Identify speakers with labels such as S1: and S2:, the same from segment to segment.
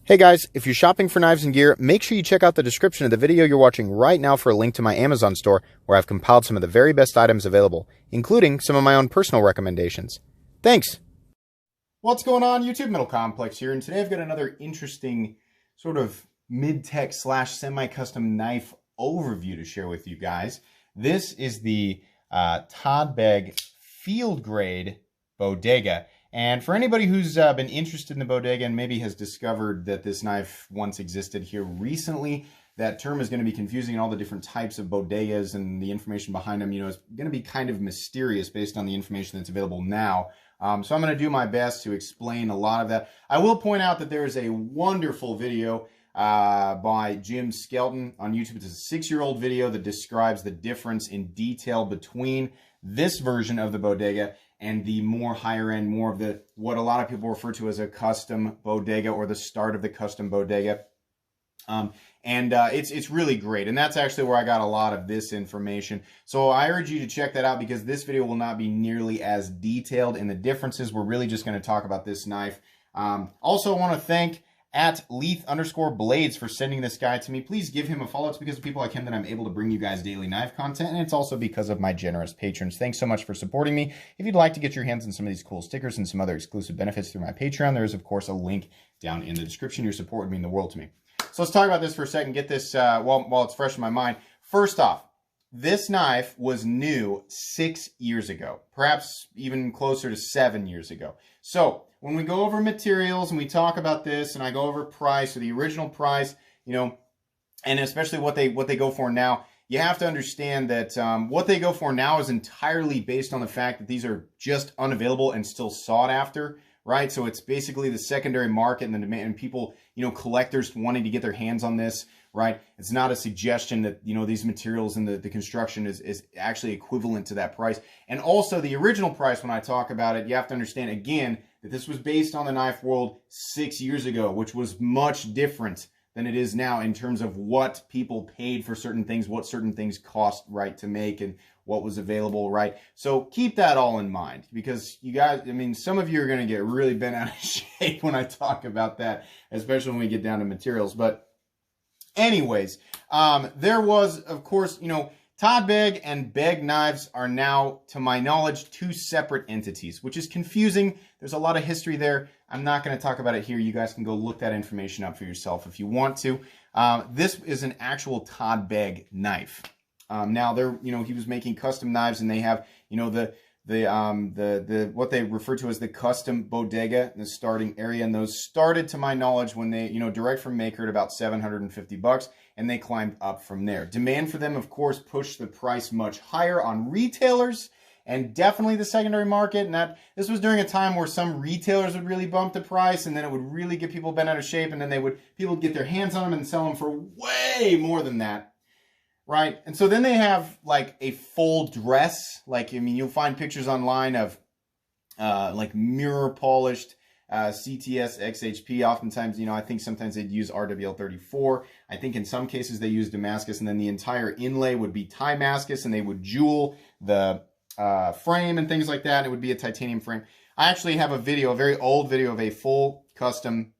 S1: Hey guys, if you're shopping for knives and gear, make sure you check out the description of the video you're watching right now for a link to my Amazon store where I've compiled some of the very best items available, including some of my own personal recommendations. Thanks! What's going on, YouTube? Metal Complex here, and today I've got another interesting sort of mid-tech slash semi-custom knife overview to share with you guys. This is the Todd Begg Field Grade Bodega. And for anybody who's been interested in the Bodega and maybe has discovered that this knife once existed here recently, that term is going to be confusing, and all the different types of bodegas and the information behind them, is going to be kind of mysterious based on the information that's available now. So I'm going to do my best to explain a lot of that. I will point out that there is a wonderful video by Jim Skelton on YouTube. It's a 6-year-old video that describes the difference in detail between this version of the Bodega and the more higher end, more of the what a lot of people refer to as a custom bodega or the start of the custom bodega. It's really great, and that's actually where I got a lot of this information. So I urge you to check that out because this video will not be nearly as detailed in the differences. We're really just going to talk about this knife. Also, I want to thank @Leith_Blades for sending this guy to me. Please give him a follow. It's because of people like him that I'm able to bring you guys daily knife content, and it's also because of my generous patrons. Thanks so much for supporting me. If you'd like to get your hands on some of these cool stickers and some other exclusive benefits through my Patreon, there is, of course, a link down in the description. Your support would mean the world to me. So let's talk about this for a second, get this while it's fresh in my mind. First off, this knife was new 6 years ago, perhaps even closer to 7 years ago. So when we go over materials and we talk about this and I go over price or the original price, and especially what they go for now, you have to understand that what they go for now is entirely based on the fact that these are just unavailable and still sought after, right? So it's basically the secondary market and the demand, and people, collectors wanting to get their hands on this, right? It's not a suggestion that, these materials and the construction is actually equivalent to that price. And also the original price, when I talk about it, you have to understand again that this was based on the knife world 6 years ago, which was much different than it is now in terms of what people paid for certain things, what certain things cost, right, to make, and what was available, right? So keep that all in mind, because you guys, some of you are going to get really bent out of shape when I talk about that, especially when we get down to materials. But anyways, there was, of course, Todd Begg and Begg Knives are now, to my knowledge, 2 separate entities, which is confusing. There's a lot of history there. I'm not going to talk about it here. You guys can go look that information up for yourself if you want to. This is an actual Todd Begg knife. Now, he was making custom knives, and they have, what they refer to as the custom bodega, the starting area, and those started, to my knowledge, when they, direct from maker at about $750, and they climbed up from there. Demand for them, of course, pushed the price much higher on retailers and definitely the secondary market. And this was during a time where some retailers would really bump the price, and then it would really get people bent out of shape, and then people would get their hands on them and sell them for way more than that. Right, and so then they have like a full dress. You'll find pictures online of like mirror polished CTS XHP. Oftentimes, I think sometimes they'd use RWL34. I think in some cases they use Damascus, and then the entire inlay would be Damascus, and they would jewel the frame and things like that. And it would be a titanium frame. I actually have a very old video of a full custom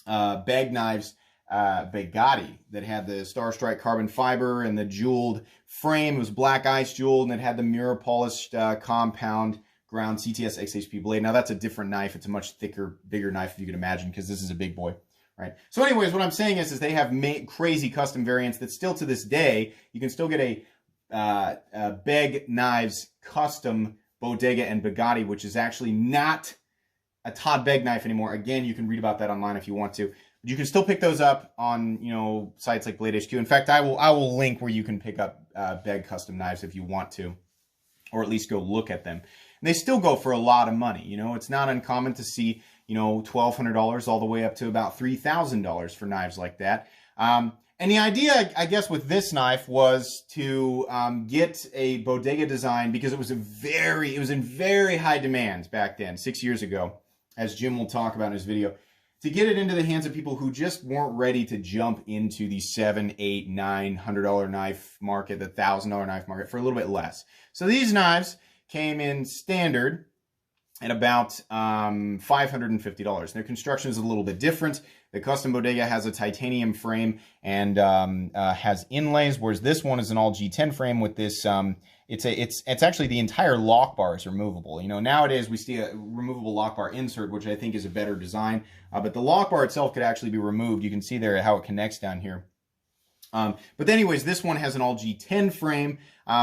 S1: Begg Knives Bugatti that had the Star Strike carbon fiber and the jeweled frame. It was black ice jeweled, and it had the mirror polished compound ground CTS XHP blade. Now that's a different knife. It's a much thicker, bigger knife, if you can imagine, because this is a big boy, right? So anyways, what I'm saying is they have crazy custom variants that still to this day, you can still get a Begg Knives custom Bodega and Bugatti, which is actually not a Todd Begg knife anymore. Again, you can read about that online if you want to. You can still pick those up on, sites like Blade HQ. In fact, I will link where you can pick up Begg custom knives if you want to, or at least go look at them. And they still go for a lot of money. It's not uncommon to see, $1,200 all the way up to about $3,000 for knives like that. And the idea, I guess, with this knife was to get a Bodega design because it was in very high demand back then, 6 years ago, as Jim will talk about in his video, to get it into the hands of people who just weren't ready to jump into the $700, $800, $900 knife market, the $1,000 knife market for a little bit less. So these knives came in standard, at about $550. Their construction is a little bit different. The custom Bodega has a titanium frame and has inlays, whereas this one is an all G10 frame with this. It's actually the entire lock bar is removable. You know, nowadays we see a removable lock bar insert, which I think is a better design. But the lock bar itself could actually be removed. You can see there how it connects down here. But anyways, this one has an all G10 frame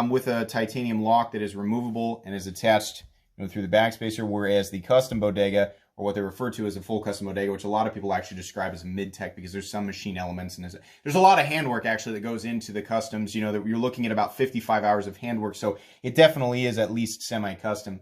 S1: with a titanium lock that is removable and is attached, you know, through the backspacer, whereas the custom Bodega, or what they refer to as a full custom Bodega, which a lot of people actually describe as a mid-tech because there's some machine elements and there's a lot of handwork actually that goes into the customs. You know, that you're looking at about 55 hours of handwork, so it definitely is at least semi-custom.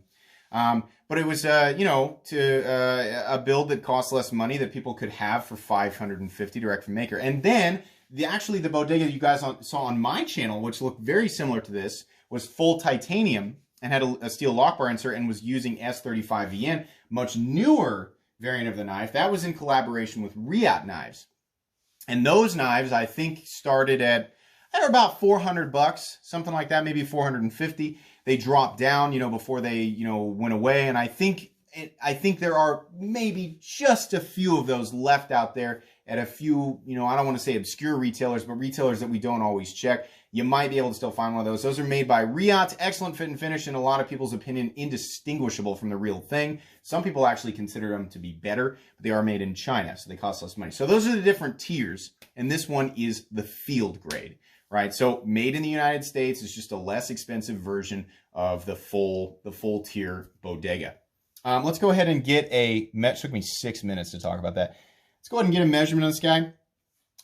S1: But it was, you know, a build that costs less money that people could have for $550 direct from maker. And then actually the Bodega you guys saw on my channel, which looked very similar to this, was full titanium and had a steel lock bar insert and was using S35VN, much newer variant of the knife. That was in collaboration with Riot Knives. And those knives, I think, started at about $400, something like that, maybe 450. They dropped down, you know, before they, you know, went away. And I think there are maybe just a few of those left out there at a few, you know, I don't want to say obscure retailers, but retailers that we don't always check. You might be able to still find one of those. Those are made by Riot, excellent fit and finish, in a lot of people's opinion, indistinguishable from the real thing. Some people actually consider them to be better, but they are made in China, so they cost less money. So those are the different tiers, and this one is the field grade, right? So made in the United States is just a less expensive version of the full tier Bodega. Let's go ahead and get it took me 6 minutes to talk about that. Let's go ahead and get a measurement on this guy.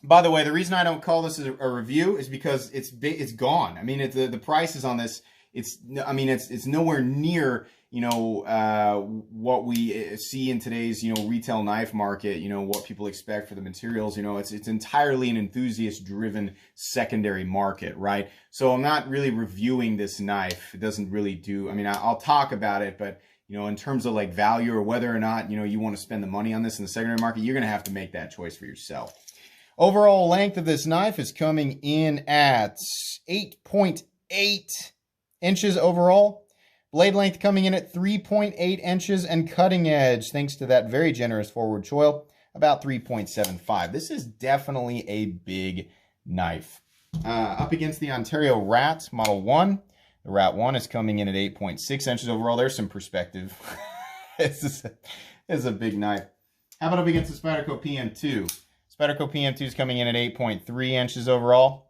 S1: By the way, the reason I don't call this a review is because it's gone. I mean, the prices on this, it's nowhere near, you know, what we see in today's, you know, retail knife market, you know, what people expect for the materials. You know, it's entirely an enthusiast-driven secondary market, right? So I'm not really reviewing this knife. It doesn't really do, I mean, I'll talk about it, but, you know, in terms of like value or whether or not, you know, you want to spend the money on this in the secondary market, you're going to have to make that choice for yourself. Overall length of this knife is coming in at 8.8 inches overall. Blade length coming in at 3.8 inches, and cutting edge, thanks to that very generous forward choil, about 3.75. This is definitely a big knife. Up against the Ontario Rat Model 1. The Rat 1 is coming in at 8.6 inches overall. There's some perspective. This is a big knife. How about up against the Spyderco PM2? Spyderco PM2 is coming in at 8.3 inches overall.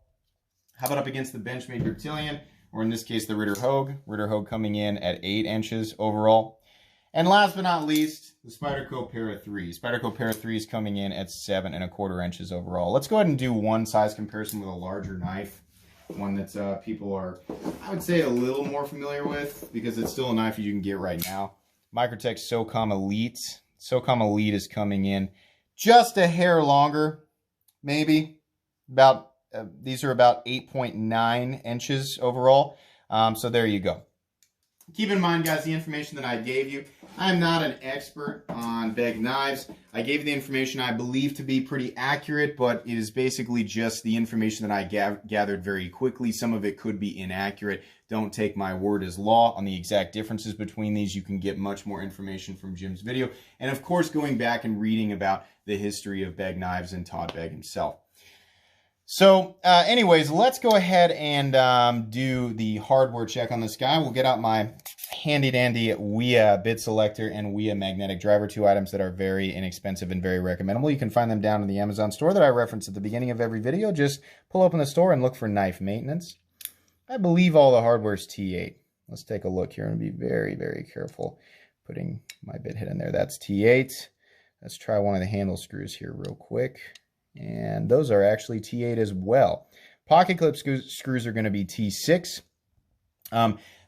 S1: How about up against the Benchmade Reptilian, or in this case the Ritter Hogue? Ritter Hogue coming in at 8 inches overall. And last but not least, the Spyderco Para 3. Spyderco Para 3 is coming in at 7.25 inches overall. Let's go ahead and do one size comparison with a larger knife. One that people are, I would say, a little more familiar with, because it's still a knife you can get right now. Microtech Socom Elite. Socom Elite is coming in just a hair longer, maybe. These are about 8.9 inches overall. So there you go. Keep in mind, guys, the information that I gave you, I'm not an expert on Begg knives. I gave you the information I believe to be pretty accurate, but it is basically just the information that I gathered very quickly. Some of it could be inaccurate. Don't take my word as law on the exact differences between these. You can get much more information from Jim's video. And of course, going back and reading about the history of Begg knives and Todd Begg himself. So anyways, let's go ahead and do the hardware check on this guy. We'll get out my handy dandy WIA bit selector and WIA magnetic driver, two items that are very inexpensive and very recommendable. You can find them down in the Amazon store that I reference at the beginning of every video. Just pull open the store and look for knife maintenance. I believe all the hardware is T8. Let's take a look here and be very, very careful putting my bit head in there. That's T8. Let's try one of the handle screws here real quick. And those are actually T8 as well. Pocket clip screws are going to be T6.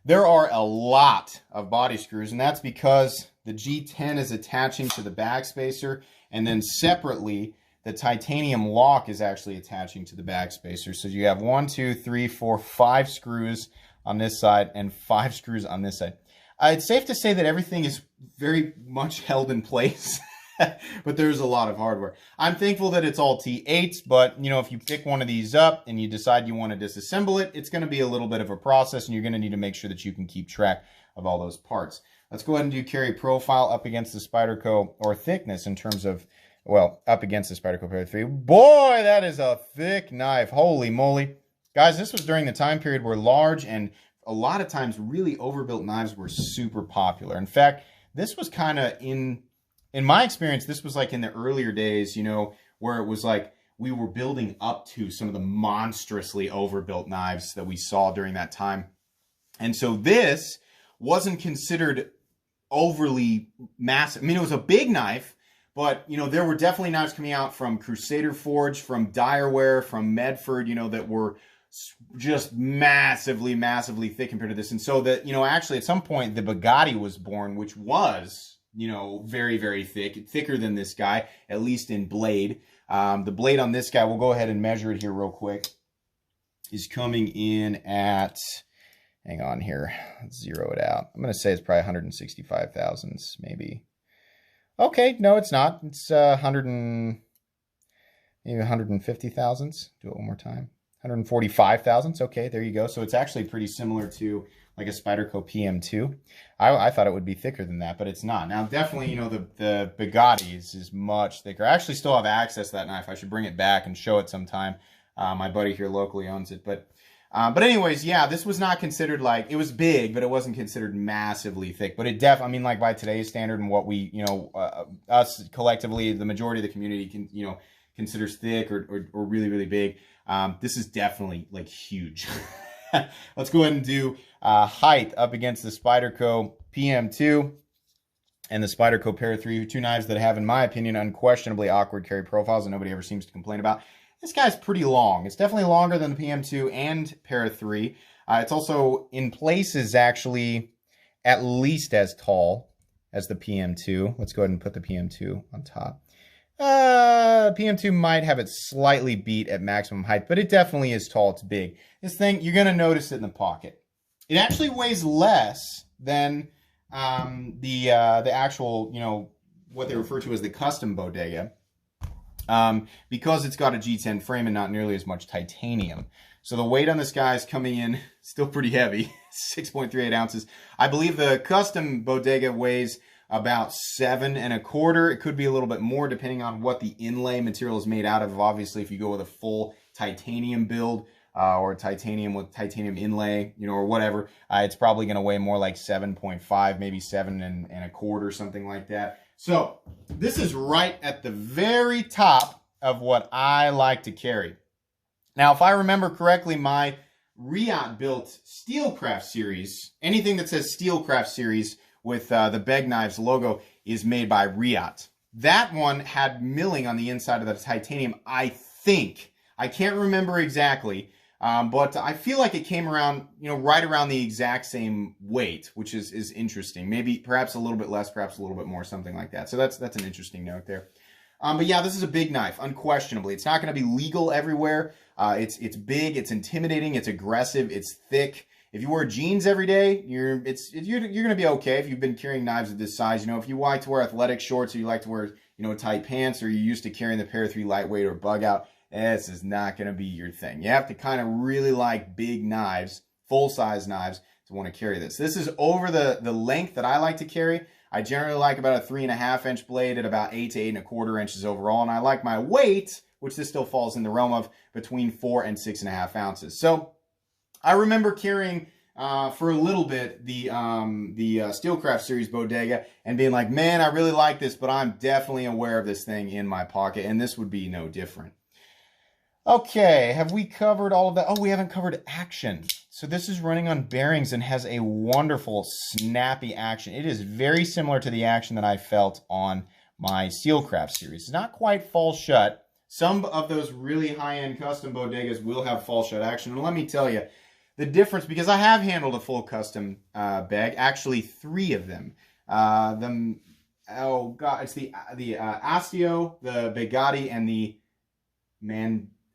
S1: There are a lot of body screws, and that's because the G10 is attaching to the backspacer, and then separately, the titanium lock is actually attaching to the backspacer. So you have 1, 2, 3, 4, 5 screws on this side and 5 screws on this side. It's safe to say that everything is very much held in place. But there's a lot of hardware. I'm thankful that it's all T8s, but you know, if you pick one of these up and you decide you want to disassemble it, it's going to be a little bit of a process, and you're going to need to make sure that you can keep track of all those parts. Let's go ahead and do carry profile up against the Spyderco, or thickness in terms of, well, up against the Spyderco Para 3. Boy, that is a thick knife. Holy moly. Guys, this was during the time period where large and a lot of times really overbuilt knives were super popular. In fact, this was kind of in my experience, this was like in the earlier days, you know, where it was like we were building up to some of the monstrously overbuilt knives that we saw during that time. And so this wasn't considered overly massive. I mean, it was a big knife, but, you know, there were definitely knives coming out from Crusader Forge, from Direware, from Medford, you know, that were just massively, massively thick compared to this. And so that, you know, actually at some point the Bugatti was born, which was, you know, very, very thick, thicker than this guy, at least in blade. The blade on this guy, we'll go ahead and measure it here real quick, is coming in at, hang on here, let's zero it out. I'm going to say it's probably 165 thousandths, maybe. Okay, no, it's not. It's 150 thousandths. Do it one more time. 145 thousandths. Okay, there you go. So it's actually pretty similar to like a Spyderco PM2. I thought it would be thicker than that, but it's not. Now, definitely, you know, the Bugatti is much thicker. I actually still have access to that knife. I should bring it back and show it sometime. My buddy here locally owns it. But anyways, yeah, this was not considered like, it was big, but it wasn't considered massively thick. But it I mean, like by today's standard and what we, you know, us collectively, the majority of the community can, you know, considers thick or really, really big. This is definitely like huge. Let's go ahead and do height up against the Spyderco PM2 and the Spyderco Para 3, two knives that have, in my opinion, unquestionably awkward carry profiles that nobody ever seems to complain about. This guy's pretty long. It's definitely longer than the PM2 and Para 3. It's also, in places, actually at least as tall as the PM2. Let's go ahead and put the PM2 on top. PM2 might have it slightly beat at maximum height, but it definitely is tall. It's big. This thing, you're going to notice it in the pocket. It actually weighs less than the actual, you know, what they refer to as the custom Bodega, because it's got a G10 frame and not nearly as much titanium. So the weight on this guy is coming in still pretty heavy, 6.38 ounces. I believe the custom Bodega weighs about 7 1/4. It could be a little bit more depending on what the inlay material is made out of. Obviously, if you go with a full titanium build or titanium with titanium inlay, you know, or whatever, it's probably going to weigh more like 7.5, maybe 7 1/4, something like that. So this is right at the very top of what I like to carry. Now, if I remember correctly, my Riot built Steelcraft series, anything that says Steelcraft series with the Begg Knives logo is made by Riot. That one had milling on the inside of the titanium, I think. I can't remember exactly, but I feel like it came around, you know, right around the exact same weight, which is interesting. Maybe, perhaps a little bit less, perhaps a little bit more, something like that. So that's an interesting note there. But yeah, this is a big knife, unquestionably. It's not going to be legal everywhere. It's big, it's intimidating, it's aggressive, it's thick. If you wear jeans every day, you're going to be okay if you've been carrying knives of this size. You know, if you like to wear athletic shorts or you like to wear, you know, tight pants, or you're used to carrying the Para 3 lightweight or bug out, this is not going to be your thing. You have to kind of really like big knives, full-size knives, to want to carry this. This is over the length that I like to carry. I generally like about a 3.5 inch blade at about 8 to 8 1/4 inches overall, and I like my weight, which this still falls in the realm of, between 4 and 6.5 ounces. So I remember carrying for a little bit the Steelcraft series Bodega and being like, man, I really like this, but I'm definitely aware of this thing in my pocket, and this would be no different. Okay, have we covered all of that? Oh, we haven't covered action. So this is running on bearings and has a wonderful snappy action. It is very similar to the action that I felt on my Steelcraft series. It's not quite fall shut. Some of those really high-end custom Bodegas will have fall shut action. And let me tell you, the difference, because I have handled a full custom Begg, actually 3 of them. Oh God, it's the Astio, the Bugatti, and the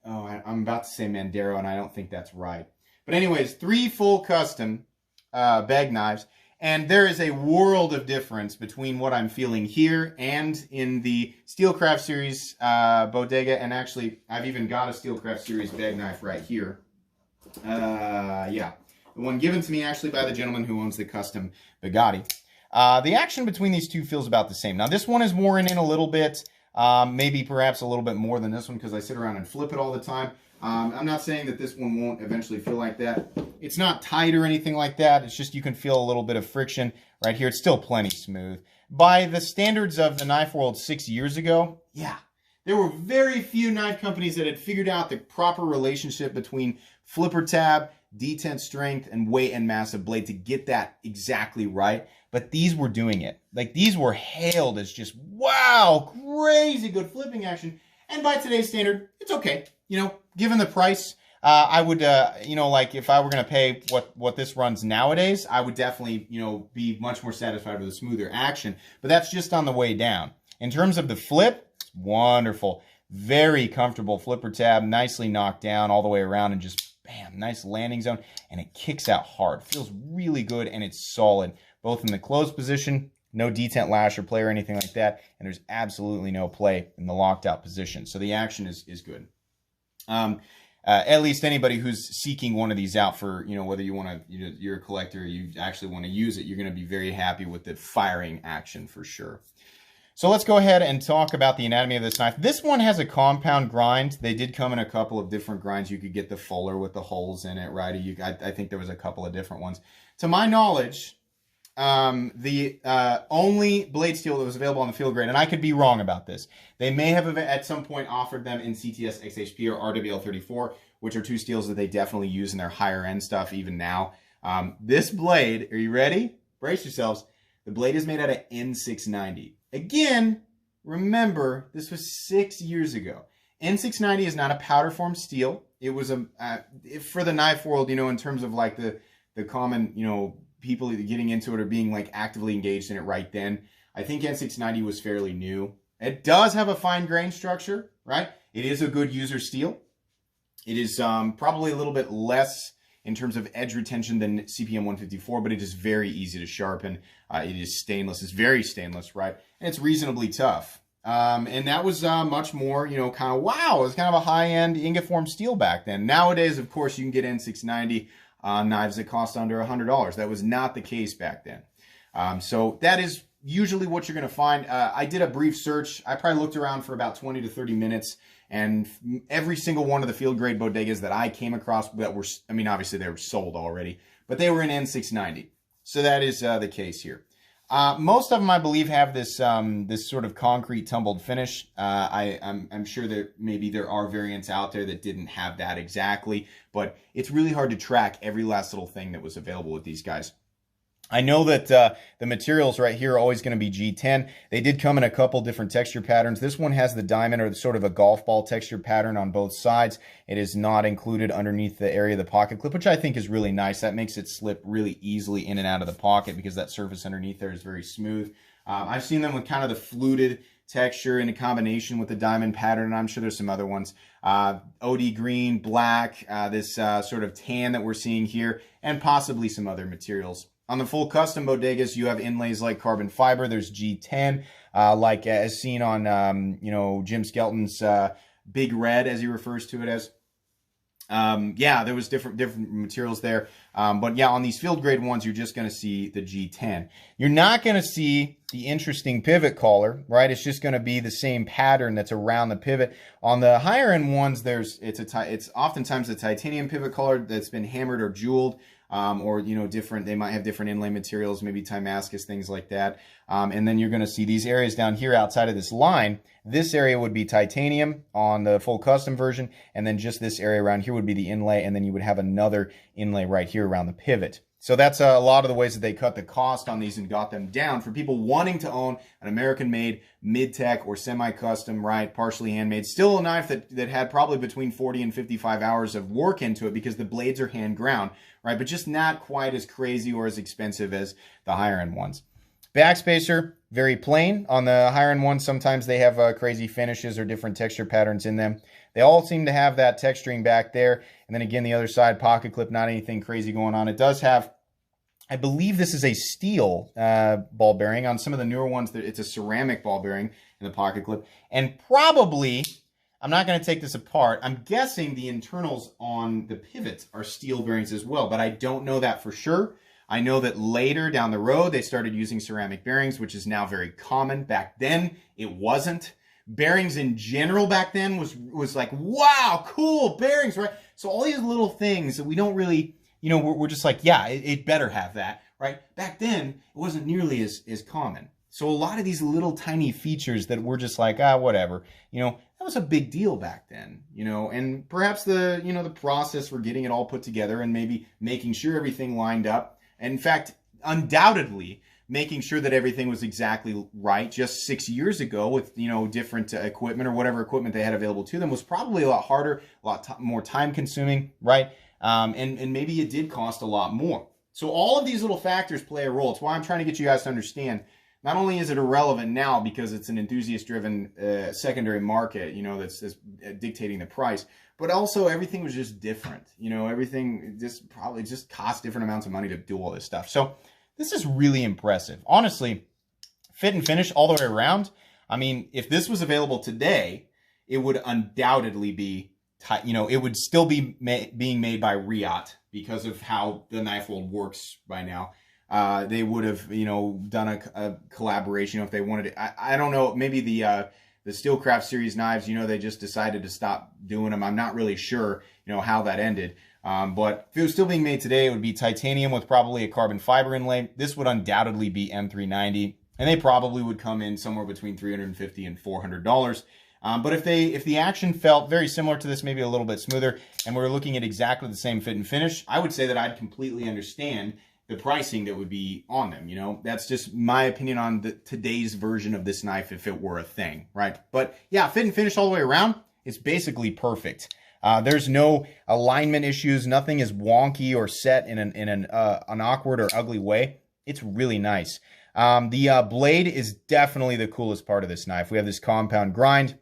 S1: I'm about to say Mandero, and I don't think that's right. But anyways, 3 full custom Begg knives, and there is a world of difference between what I'm feeling here and in the Steelcraft series Bodega, and actually, I've even got a Steelcraft series Begg knife right here. Yeah, the one given to me actually by the gentleman who owns the custom Bugatti. The action between these two feels about the same. Now, this one is worn in a little bit, maybe perhaps a little bit more than this one because I sit around and flip it all the time. I'm not saying that this one won't eventually feel like that. It's not tight or anything like that. It's just you can feel a little bit of friction right here. It's still plenty smooth. By the standards of the knife world 6 years ago, yeah, there were very few knife companies that had figured out the proper relationship between flipper tab, detent strength, and weight and mass of blade to get that exactly right. But these were doing it. Like, these were hailed as just, wow, crazy good flipping action. And by today's standard, it's okay. You know, given the price, I would, you know, like if I were going to pay what this runs nowadays, I would definitely, you know, be much more satisfied with a smoother action. But that's just on the way down. In terms of the flip, it's wonderful. Very comfortable flipper tab, nicely knocked down all the way around and just, bam, nice landing zone. And it kicks out hard. Feels really good and it's solid, both in the closed position, no detent lash or play or anything like that. And there's absolutely no play in the locked out position. So the action is good. At least anybody who's seeking one of these out for, you know, whether you want to, you're a collector, you actually want to use it, you're going to be very happy with the firing action for sure. So let's go ahead and talk about the anatomy of this knife. This one has a compound grind. They did come in a couple of different grinds. You could get the fuller with the holes in it, right? I think there was a couple of different ones. To my knowledge, the only blade steel that was available on the field grade, and I could be wrong about this, they may have at some point offered them in CTS XHP or RWL34, which are two steels that they definitely use in their higher end stuff even now. This blade, are you ready? Brace yourselves. The blade is made out of N690. Again, remember, this was 6 years ago. N690 is not a powder form steel. It was for the knife world, you know, in terms of like the common, you know, people getting into it or being like actively engaged in it right then. I think N690 was fairly new. It does have a fine grain structure, right? It is a good user steel. It is probably a little bit less in terms of edge retention than CPM 154, but it is very easy to sharpen. It is stainless. It's very stainless, right? And it's reasonably tough. And that was much more, you know, kind of, wow, it was kind of a high-end ingot form steel back then. Nowadays, of course, you can get N690 knives that cost under $100. That was not the case back then. So that is usually what you're going to find. I did a brief search. I probably looked around for about 20 to 30 minutes, and every single one of the field grade bodegas that I came across that were, I mean, obviously they were sold already, but they were in N690. So that is the case here. Most of them, I believe, have this this sort of concrete tumbled finish. I'm sure that maybe there are variants out there that didn't have that exactly, but it's really hard to track every last little thing that was available with these guys. I know that the materials right here are always going to be G10. They did come in a couple different texture patterns. This one has the diamond or sort of a golf ball texture pattern on both sides. It is not included underneath the area of the pocket clip, which I think is really nice. That makes it slip really easily in and out of the pocket because that surface underneath there is very smooth. I've seen them with kind of the fluted texture in a combination with the diamond pattern, and I'm sure there's some other ones. OD green, black, this sort of tan that we're seeing here, and possibly some other materials. On the full custom bodegas, you have inlays like carbon fiber. There's G10, like as seen on, you know, Jim Skelton's Big Red, as he refers to it as. Yeah, there was different materials there. But yeah, on these field grade ones, you're just going to see the G10. You're not going to see the interesting pivot collar, right? It's just going to be the same pattern that's around the pivot. On the higher end ones, it's oftentimes a titanium pivot collar that's been hammered or jeweled. Or, you know, they might have different inlay materials, maybe Timascus, things like that. And then you're going to see these areas down here outside of this line. This area would be titanium on the full custom version, and then just this area around here would be the inlay, and then you would have another inlay right here around the pivot. So that's a lot of the ways that they cut the cost on these and got them down for people wanting to own an American-made mid-tech or semi-custom, right, partially handmade. Still a knife that had probably between 40 and 55 hours of work into it because the blades are hand-ground, right, but just not quite as crazy or as expensive as the higher-end ones. Backspacer, very plain. On the higher-end ones, sometimes they have crazy finishes or different texture patterns in them. They all seem to have that texturing back there. And then again, the other side, pocket clip, not anything crazy going on. It does have, I believe this is a steel ball bearing. On some of the newer ones, it's a ceramic ball bearing in the pocket clip. And probably, I'm not going to take this apart, I'm guessing the internals on the pivots are steel bearings as well, but I don't know that for sure. I know that later down the road, they started using ceramic bearings, which is now very common. Back then, it wasn't. Bearings in general back then was like, wow, cool, bearings, right? So all these little things that we don't really, you know, we're just like, yeah, it better have that, right? Back then, it wasn't nearly as common. So a lot of these little tiny features that we're just like, whatever, you know, that was a big deal back then, you know, and perhaps the, you know, the process for getting it all put together and maybe making sure everything lined up. And in fact, undoubtedly, making sure that everything was exactly right just 6 years ago with, you know, different equipment or whatever equipment they had available to them was probably a lot harder, a lot more time consuming, right? And maybe it did cost a lot more. So all of these little factors play a role. It's why I'm trying to get you guys to understand, not only is it irrelevant now because it's an enthusiast-driven secondary market, you know, that's dictating the price, but also everything was just different. You know, everything just probably just cost different amounts of money to do all this stuff. So this is really impressive. Honestly, fit and finish all the way around. I mean, if this was available today, it would undoubtedly be, you know, it would still be being made by Riot because of how the knife world works by now. They would have, you know, done a collaboration if they wanted it. I don't know, maybe the Steelcraft series knives, you know, they just decided to stop doing them. I'm not really sure, you know, how that ended. But if it was still being made today, it would be titanium with probably a carbon fiber inlay. This would undoubtedly be M390, and they probably would come in somewhere between $350 and $400. But if the action felt very similar to this, maybe a little bit smoother, and we're looking at exactly the same fit and finish, I would say that I'd completely understand the pricing that would be on them. You know, that's just my opinion on today's version of this knife if it were a thing, right? But yeah, fit and finish all the way around, it's basically perfect. There's no alignment issues. Nothing is wonky or set in an awkward or ugly way. It's really nice. The blade is definitely the coolest part of this knife. We have this compound grind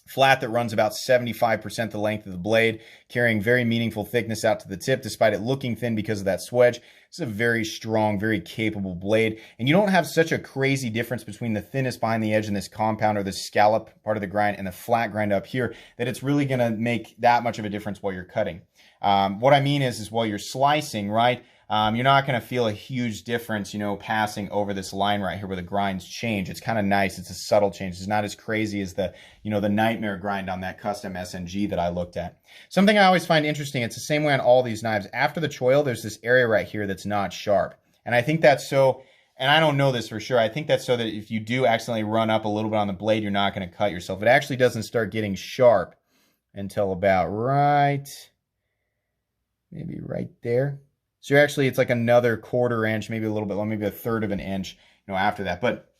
S1: flat that runs about 75% the length of the blade, carrying very meaningful thickness out to the tip, despite it looking thin because of that swedge. It's a very strong, very capable blade, and you don't have such a crazy difference between the thinness behind the edge and this compound or the scallop part of the grind and the flat grind up here that it's really going to make that much of a difference while you're cutting. What I mean is while you're slicing, right, you're not going to feel a huge difference, you know, passing over this line right here where the grinds change. It's kind of nice. It's a subtle change. It's not as crazy as the, you know, the nightmare grind on that custom SNG that I looked at. Something I always find interesting, it's the same way on all these knives. After the choil, there's this area right here that's not sharp. And I think that's so, and I don't know this for sure, I think that's so that if you do accidentally run up a little bit on the blade, you're not going to cut yourself. It actually doesn't start getting sharp until about maybe right there. So you're actually, it's like another quarter inch, maybe a little bit, maybe a third of an inch, you know, after that. But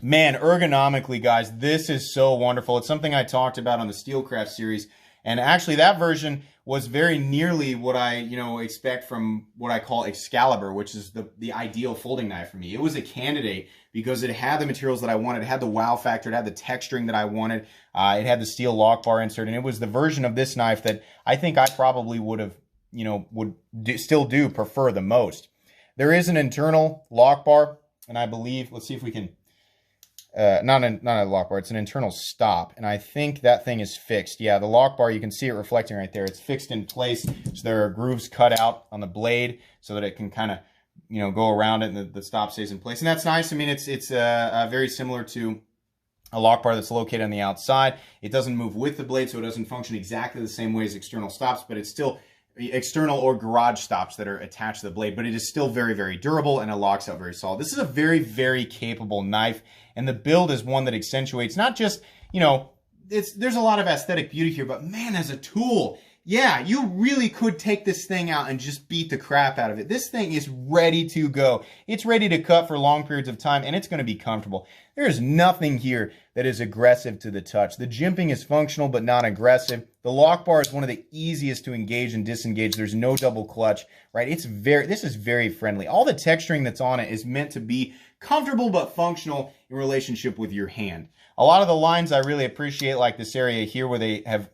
S1: man, ergonomically, guys, this is so wonderful. It's something I talked about on the Steelcraft series. And actually that version was very nearly what I, you know, expect from what I call Excalibur, which is the ideal folding knife for me. It was a candidate because it had the materials that I wanted. It had the wow factor. It had the texturing that I wanted. It had the steel lock bar insert. And it was the version of this knife that I think I probably would have, you know, still prefer the most. There is an internal lock bar, and I believe, let's see if we can, not a lock bar, it's an internal stop, and I think that thing is fixed. Yeah, the lock bar, you can see it reflecting right there. It's fixed in place, so there are grooves cut out on the blade so that it can kind of, you know, go around it and the stop stays in place. And that's nice. I mean, it's very similar to a lock bar that's located on the outside. It doesn't move with the blade, so it doesn't function exactly the same way as external stops, but it's still external or garage stops that are attached to the blade, but it is still very, very durable and it locks out very solid. This is a very, very capable knife, and the build is one that accentuates not just, you know, there's a lot of aesthetic beauty here, but man, as a tool, yeah, you really could take this thing out and just beat the crap out of it. This thing is ready to go. It's ready to cut for long periods of time, and it's going to be comfortable. There is nothing here that is aggressive to the touch. The jimping is functional but not aggressive. The lock bar is one of the easiest to engage and disengage. There's no double clutch, right? This is very friendly. All the texturing that's on it is meant to be comfortable but functional in relationship with your hand. A lot of the lines I really appreciate, like this area here where they have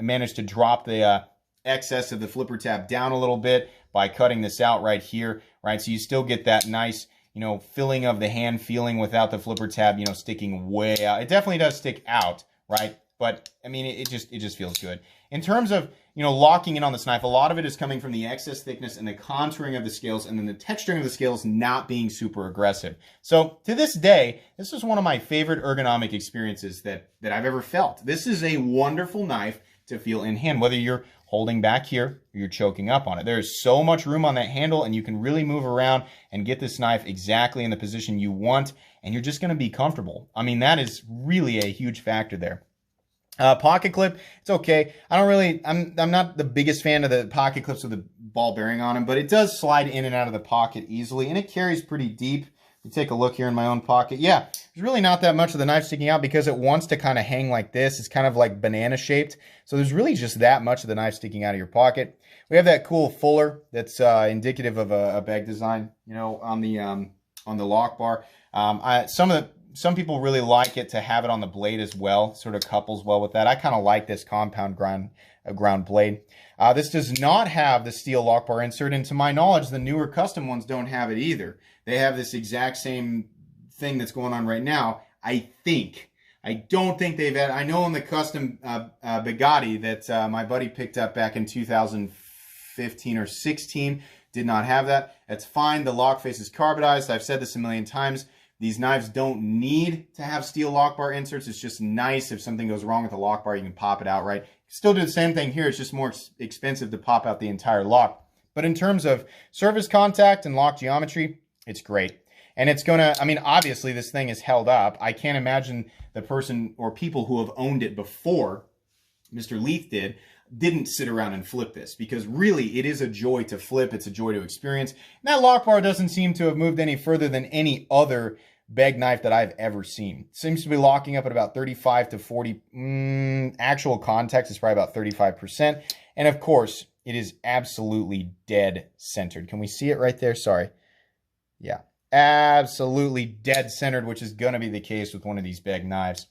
S1: managed to drop the excess of the flipper tab down a little bit by cutting this out right here, right? So you still get that nice, you know, filling of the hand feeling without the flipper tab, you know, sticking way out. It definitely does stick out, right? But I mean, it just feels good. In terms of, you know, locking in on this knife, a lot of it is coming from the excess thickness and the contouring of the scales, and then the texturing of the scales not being super aggressive. So to this day, this is one of my favorite ergonomic experiences that I've ever felt. This is a wonderful knife to feel in hand, whether you're holding back here or you're choking up on it. There is so much room on that handle, and you can really move around and get this knife exactly in the position you want, and you're just going to be comfortable. I mean, that is really a huge factor there. Pocket clip, it's okay. I'm not the biggest fan of the pocket clips with the ball bearing on them, but it does slide in and out of the pocket easily, and it carries pretty deep. You take a look here in my own pocket. Yeah, there's really not that much of the knife sticking out because it wants to kind of hang like this. It's kind of like banana shaped. So there's really just that much of the knife sticking out of your pocket. We have that cool fuller that's indicative of a Begg design, you know, on the lock bar. Some people really like it to have it on the blade as well. Sort of couples well with that. I kind of like this compound ground blade. This does not have the steel lock bar insert, and to my knowledge, the newer custom ones don't have it either. They have this exact same thing that's going on right now, I think. I don't think they've had, I know in the custom Bugatti that my buddy picked up back in 2015 or 16, did not have that. That's fine. The lock face is carbonized. I've said this a million times. These knives don't need to have steel lock bar inserts. It's just nice if something goes wrong with the lock bar, you can pop it out, right? Still do the same thing here. It's just more expensive to pop out the entire lock. But in terms of surface contact and lock geometry, it's great. And it's gonna, I mean, obviously this thing is held up. I can't imagine the person or people who have owned it before Mr. Leith didn't sit around and flip this, because really it is a joy to flip. It's a joy to experience. And that lock bar doesn't seem to have moved any further than any other Begg knife that I've ever seen. It seems to be locking up at about 35 to 40. Actual context is probably about 35%. And of course, it is absolutely dead centered. Can we see it right there? Sorry. Yeah, absolutely dead centered, which is going to be the case with one of these Begg knives.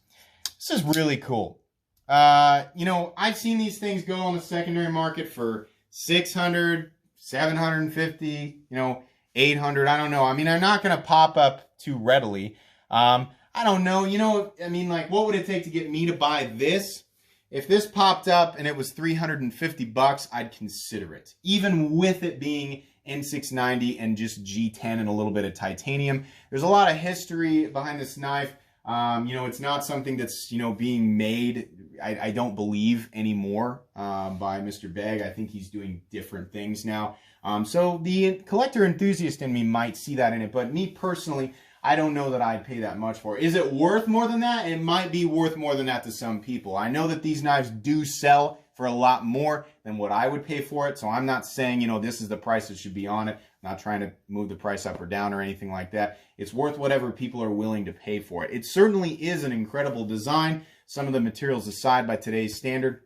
S1: This is really cool. You know, I've seen these things go on the secondary market for $600, $750, you know, $800. I don't know. I mean, they're not going to pop up too readily. I don't know. You know, I mean, like, what would it take to get me to buy this? If this popped up and it was $350, I'd consider it, even with it being N690 and just G10 and a little bit of titanium. There's a lot of history behind this knife. You know, it's not something that's, you know, being made, I don't believe anymore by Mr. Begg. I think he's doing different things now. So the collector enthusiast in me might see that in it, but me personally, I don't know that I'd pay that much for it. Is it worth more than that? It might be worth more than that to some people. I know that these knives do sell for a lot more than what I would pay for it. So I'm not saying, you know, this is the price that should be on it. I'm not trying to move the price up or down or anything like that. It's worth whatever people are willing to pay for it. It certainly is an incredible design. Some of the materials aside by today's standard.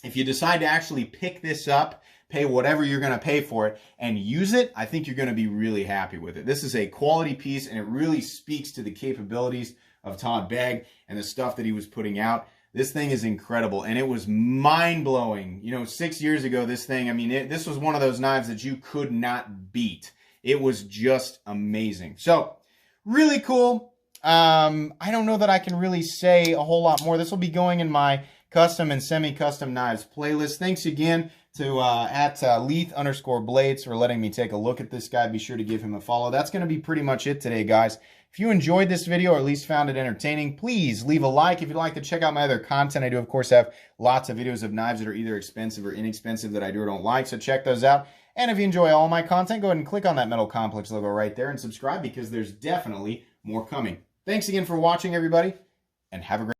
S1: If you decide to actually pick this up, pay whatever you're going to pay for it, and use it, I think you're going to be really happy with it. This is a quality piece, and it really speaks to the capabilities of Todd Begg and the stuff that he was putting out. This thing is incredible, and it was mind-blowing. You know, 6 years ago, this thing, I mean, this was one of those knives that you could not beat. It was just amazing. So, really cool. I don't know that I can really say a whole lot more. This will be going in my custom and semi-custom knives playlist. Thanks again to Leith_Blades for letting me take a look at this guy. Be sure to give him a follow. That's going to be pretty much it today, guys. If you enjoyed this video or at least found it entertaining, please leave a like. If you'd like to check out my other content, I do, of course, have lots of videos of knives that are either expensive or inexpensive that I do or don't like, so check those out. And if you enjoy all my content, go ahead and click on that Metal Complex logo right there and subscribe, because there's definitely more coming. Thanks again for watching, everybody, and have a great day.